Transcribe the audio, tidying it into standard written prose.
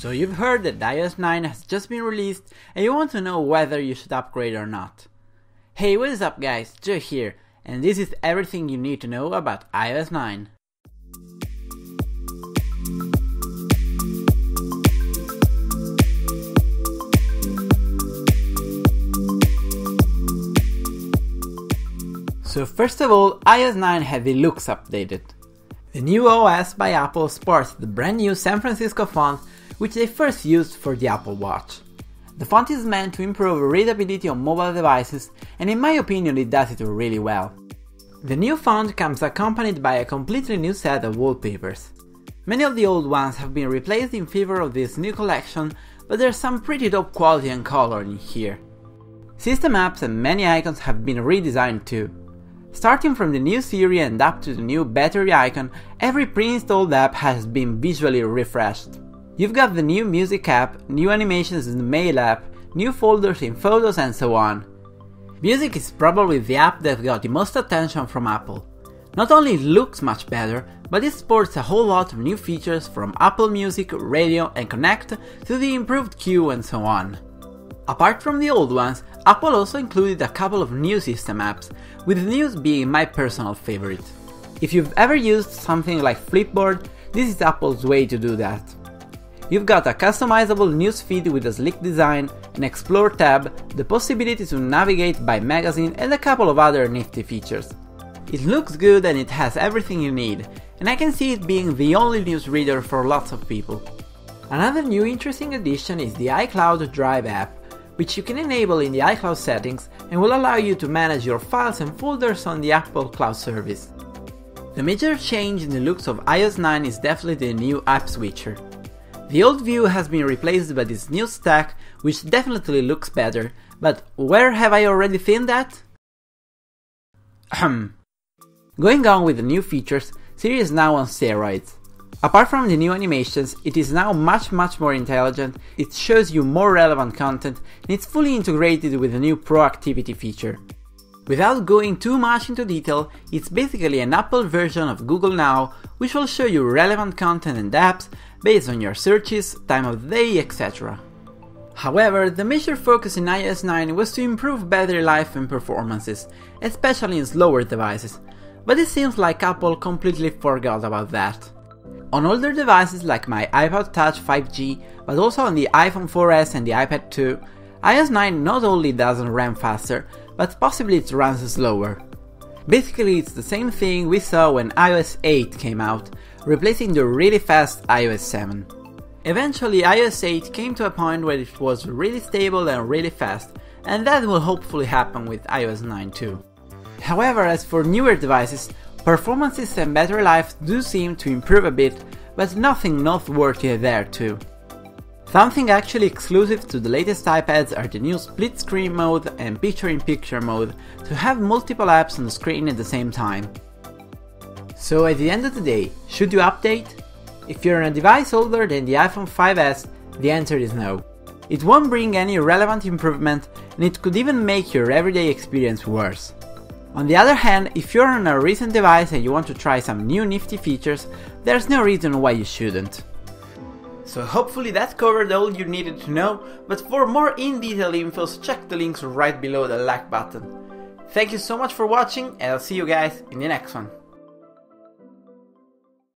So you've heard that iOS 9 has just been released and you want to know whether you should upgrade or not. Hey, what is up guys, Joe here, and this is everything you need to know about iOS 9. So first of all, iOS 9 had the looks updated. The new OS by Apple sports the brand new San Francisco font, which they first used for the Apple Watch. The font is meant to improve readability on mobile devices, and in my opinion it does it really well. The new font comes accompanied by a completely new set of wallpapers. Many of the old ones have been replaced in favor of this new collection, but there's some pretty dope quality and color in here. System apps and many icons have been redesigned too. Starting from the new Siri and up to the new battery icon, every pre-installed app has been visually refreshed. You've got the new music app, new animations in the mail app, new folders in photos and so on. Music is probably the app that got the most attention from Apple. Not only it looks much better, but it sports a whole lot of new features from Apple Music, Radio and Connect to the improved queue and so on. Apart from the old ones, Apple also included a couple of new system apps, with the news being my personal favorite. If you've ever used something like Flipboard, this is Apple's way to do that. You've got a customizable newsfeed with a sleek design, an Explore tab, the possibility to navigate by magazine and a couple of other nifty features. It looks good and it has everything you need, and I can see it being the only newsreader for lots of people. Another new interesting addition is the Icloud Drive App, which you can enable in the iCloud settings and will allow you to manage your files and folders on the Apple Cloud service. The major change in the looks of iOS 9 is definitely the new app switcher. The old view has been replaced by this new stack, which definitely looks better, but where have I already seen that? Going on with the new features, Siri is now on steroids. Apart from the new animations, it is now much more intelligent, it shows you more relevant content, and it's fully integrated with the new proactivity feature. Without going too much into detail, it's basically an Apple version of Google Now, which will show you relevant content and apps based on your searches, time of day, etc. However, the major focus in iOS 9 was to improve battery life and performances, especially in slower devices, but it seems like Apple completely forgot about that. On older devices like my iPod Touch 5G, but also on the iPhone 4S and the iPad 2, iOS 9 not only doesn't RAM faster, but possibly it runs slower. Basically it's the same thing we saw when iOS 8 came out, replacing the really fast iOS 7. Eventually iOS 8 came to a point where it was really stable and really fast, and that will hopefully happen with iOS 9 too. However, as for newer devices, performances and battery life do seem to improve a bit, but nothing noteworthy there too. Something actually exclusive to the latest iPads are the new split screen mode and picture-in-picture mode to have multiple apps on the screen at the same time. So at the end of the day, should you update? If you're on a device older than the iPhone 5S, the answer is no. It won't bring any relevant improvement and it could even make your everyday experience worse. On the other hand, if you're on a recent device and you want to try some new nifty features, there's no reason why you shouldn't. So hopefully that covered all you needed to know, but for more in-detail infos check the links right below the like button. Thank you so much for watching and I'll see you guys in the next one.